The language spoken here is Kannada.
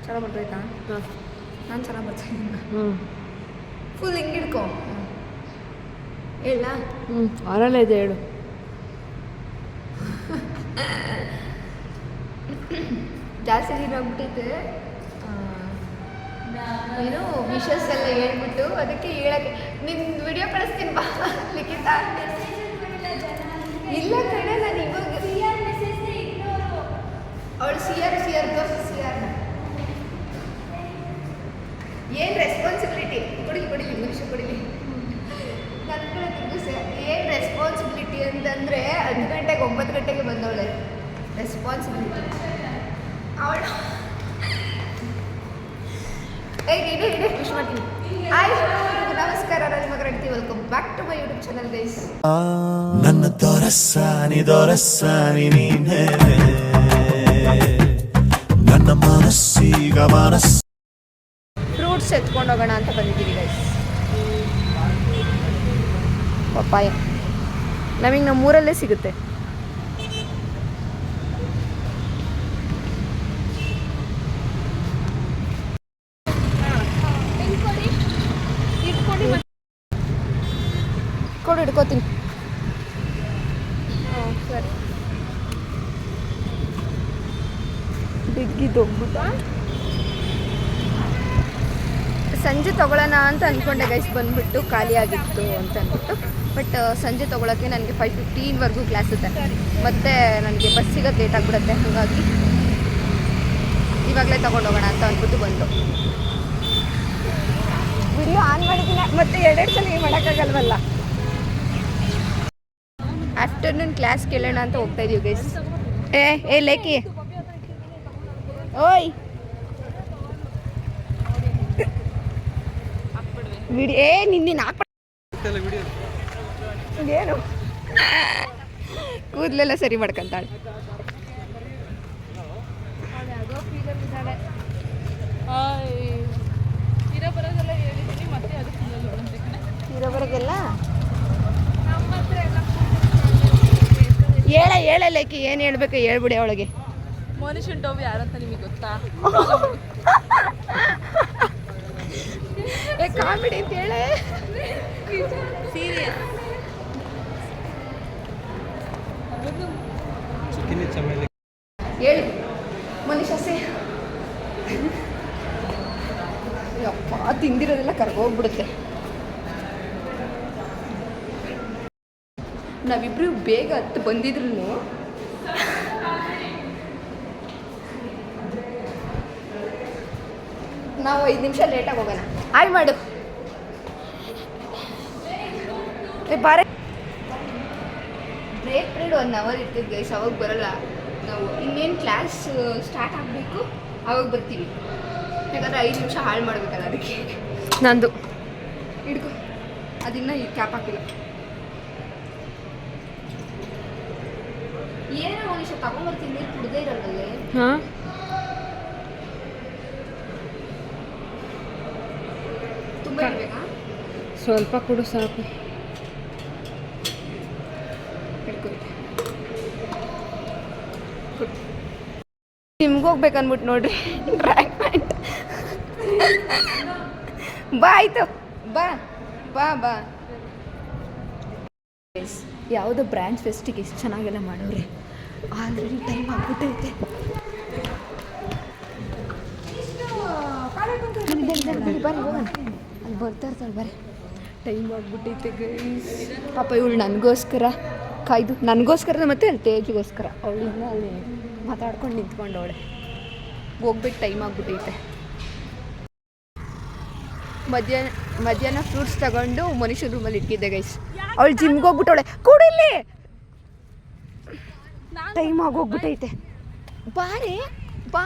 ಚೆನ್ನಾಗಿ ಬರ್ತೈತಾ? ಹಾಂ, ನಾನು ಚೆನ್ನಾಗಿ ಬರ್ತಾಯಿದ್ದೀನಿ. ಹ್ಞೂ ಫುಲ್ ಹಿಂಗೆ ಹಿಡ್ಕೊ. ಹೇಳ ಅವರಲ್ಲೇ ಇದೆ ಹೇಳು. ಜಾಸ್ತಿ ದಿನ ಆಗ್ಬಿಟ್ಟೈತೆ. ಏನು ವಿಷಸ್ ಎಲ್ಲ ಹೇಳ್ಬಿಟ್ಟು ಅದಕ್ಕೆ ಹೇಳಕ್ಕೆ ನಿನ್ನ ವಿಡಿಯೋ ಕಳಿಸ್ತೀನಿ ಬಾ ಲಿಖಿತ. ಇಲ್ಲ ಕಡೆ ನಾನು ಇವಾಗ ಅವಳು ಸಿ ಆರ್ ತೋರಿಸಿ ಸಿ ಆರ್ನ ಏನು ರೆಸ್ಪಾನ್ಸಿಬಿಲಿಟಿ ಕೊಡಿಲಿ ಇಂಗ್ಲೀಷ್ ಕೊಡಿಲಿ. ನನ್ನ ಕಡೆ ಏನು ರೆಸ್ಪಾನ್ಸಿಬಿಲಿಟಿ ಅಂತಂದರೆ 10 ಗಂಟೆಗೆ 9 ಗಂಟೆಗೆ ಬಂದವಳೆ ರೆಸ್ಪಾನ್ಸಿಬಿಲಿಟಿ ಅವಳು. ಇದೆ ವಿಶ್ ಮಾಡ್ತೀನಿ. ನಮಸ್ಕಾರ ರಾಜಮಗರಡ್ತಿ, welcome back to my YouTube channel guys. ನನ್ನ ದೊರಸಾನಿ ನೀನೇ, ನನ್ನ ಮನಸ್ಸೀಗ ಫ್ರೂಟ್ಸ್ ಎತ್ಕೊಂಡು ಹೋಗೋಣ ಅಂತ ಬಂದಿದ್ದೀವಿ ಗೈಸ್. ಪಪ್ಪಾಯ ನಮಗೆ ನಮ್ಮೂರಲ್ಲೇ ಸಿಗುತ್ತೆ. ಕೊಡು ಹಿಡ್ಕೋತೀನಿ. ಸರಿ ಬಿಗ್ಗಿದ್ದೋಗ್ಬಿಟ್ಟ. ಸಂಜೆ ತೊಗೊಳ್ಳೋಣ ಅಂತ ಅಂದ್ಕೊಂಡೆ ಗೈಸ್, ಬಂದುಬಿಟ್ಟು ಖಾಲಿ ಆಗಿತ್ತು ಅಂತ ಅಂದ್ಬಿಟ್ಟು. ಬಟ್ ಸಂಜೆ ತೊಗೊಳಕ್ಕೆ ನನಗೆ 5:15ವರೆಗೂ ಕ್ಲಾಸ್ ಇದೆ, ಮತ್ತು ನನಗೆ ಬಸ್ ಸಿಗೋದು ಲೇಟ್ ಆಗಿಬಿಡುತ್ತೆ. ಹಾಗಾಗಿ ಇವಾಗಲೇ ತೊಗೊಂಡೋಗೋಣ ಅಂತ ಅಂದ್ಬಿಟ್ಟು ಬಂದು ವಿಡಿಯೋ ಆನ್ ಮಾಡಿದ್ದೀನಿ. ಮತ್ತೆ 2 ಸಲ ಮಾಡೋಕ್ಕಾಗಲ್ವಲ್ಲ. ಆಫ್ಟರ್ನೂನ್ ಕ್ಲಾಸ್ ಕೇಳೋಣ ಅಂತ ಹೋಗ್ತಾ ಇದೀವಿ ಗೈಸ್. ಏ ಲೇಕಿ ಓಯ್ ವಿಡಿಯೋ ನಿನ್ನ ಏನು ಕೂದಲೆಲ್ಲ ಸರಿ ಮಾಡ್ಕೊಂತಾಳೆ. ಇರೋವರೆಗೆಲ್ಲ ಹೇಳಲೇಕಿ ಏನು ಹೇಳ್ಬೇಕು ಹೇಳ್ಬಿಡಿ ಅವಳಿಗೆ. ಮನುಷ್ಯನ್ ಟೋಬಿ ಯಾರಂತ ನಿಮಗೆ ಗೊತ್ತಾ? ಕಾಮಿಡಿ ಅಂತ ಹೇಳೆ. ಸೀರಿಯಸ್ ಹೇಳಿ ಮನುಷ್ಯ ಸೇ ಯಪ್ಪ ತಿಂದಿರೋದೆಲ್ಲ ಕರ್ಗೋಗ್ಬಿಡುತ್ತೆ. ನಾವಿಬ್ರು ಬೇಗ ಹತ್ತು ಬಂದಿದ್ರು ನಾವು 5 ನಿಮಿಷ ಲೇಟಾಗಿ ಹೋಗೋಣ. ಹಾಯ್ ಮಾಡು ಬಾರೆ. ಬ್ರೇಕ್ ಪೀರಿಯಡ್ 1 ಅವರ್ ಇರ್ತದೆ ಗೈಸ್, ಅವಾಗ ಬರಲ್ಲ ನಾವು. ಇನ್ನೇನು ಕ್ಲಾಸ್ ಸ್ಟಾರ್ಟ್ ಆಗಬೇಕು ಅವಾಗ ಬರ್ತೀವಿ. ಯಾಕಂದರೆ 5 ನಿಮಿಷ ಹಾಳು ಮಾಡಬೇಕಲ್ಲ, ಅದಕ್ಕೆ. ನಂದು ಹಿಡ್ಕೊ, ಅದಿನ್ನ ಈ ಕ್ಯಾಪ್ ಹಾಕಿಲ್ಲ. ಏನೋ ಮನುಷ್ಯ ತಗೊಂಬರ್ತೀನಿ, ನೀರು ಕುಡ್ದೇ ಇರೋಲ್ಲೇ. ಹಾಂ, ತುಂಬ ಇರಬೇಕಾ? ಸ್ವಲ್ಪ ಕೊಡು ಸಾಕು. ನಿಮ್ಗೆ ಹೋಗ್ಬೇಕನ್ಬಿಟ್ಟು ನೋಡ್ರಿ ಟ್ರ್ಯಾಕ್ ಪ್ಯಾಂಟ್. ಬಾ ಆಯಿತು, ಬಾ ಬಾ ಬಾ. ಯಾವುದೋ ಬ್ರ್ಯಾಂಚ್ ಫೆಸ್ಟಿಗೆ ಎಷ್ಟು ಚೆನ್ನಾಗೆಲ್ಲ ಮಾಡೋರೆ. ಆಲ್ರೆಡಿ ಟೈಮ್ ಆಗ್ಬಿಟ್ಟೈತೆ. ಬರ್ರಿ ಹೋಗೋಣ, ಅಲ್ಲಿ ಬರ್ತಾ ಇರ್ತಾಳೆ. ಬರ್ರಿ, ಟೈಮ್ ಆಗ್ಬಿಟ್ಟೈತೆ ಗೈಸ್. ಪಾಪ ಇವಳು ನನಗೋಸ್ಕರ ಕಾಯ್ದು, ನನಗೋಸ್ಕರ ಮತ್ತು ಅಲ್ಲಿ ತೇಜಿಗೋಸ್ಕರ ಅವಳಿಂದ ಅಲ್ಲಿ ಮಾತಾಡ್ಕೊಂಡು ನಿಂತ್ಕೊಂಡವಳೆ. ಹೋಗ್ಬೇಕು, ಟೈಮ್ ಆಗ್ಬಿಟ್ಟೈತೆ. ಮಧ್ಯಾಹ್ನ ಫ್ರೂಟ್ಸ್ ತಗೊಂಡು ಮನುಷ್ಯ ರೂಮಲ್ಲಿ ಇಟ್ಟಿದ್ದೆ ಗೈಸ್. ಅವಳು ಜಿಮ್ಗೆ ಹೋಗ್ಬಿಟ್ಟವಳೆ. ಕೂಡಿಲ್ಲಿ, ಟೈಮ್ ಆಗೋಗ್ಬಿಟ್ಟೈತೆ. ಬಾರೆ ಬಾ.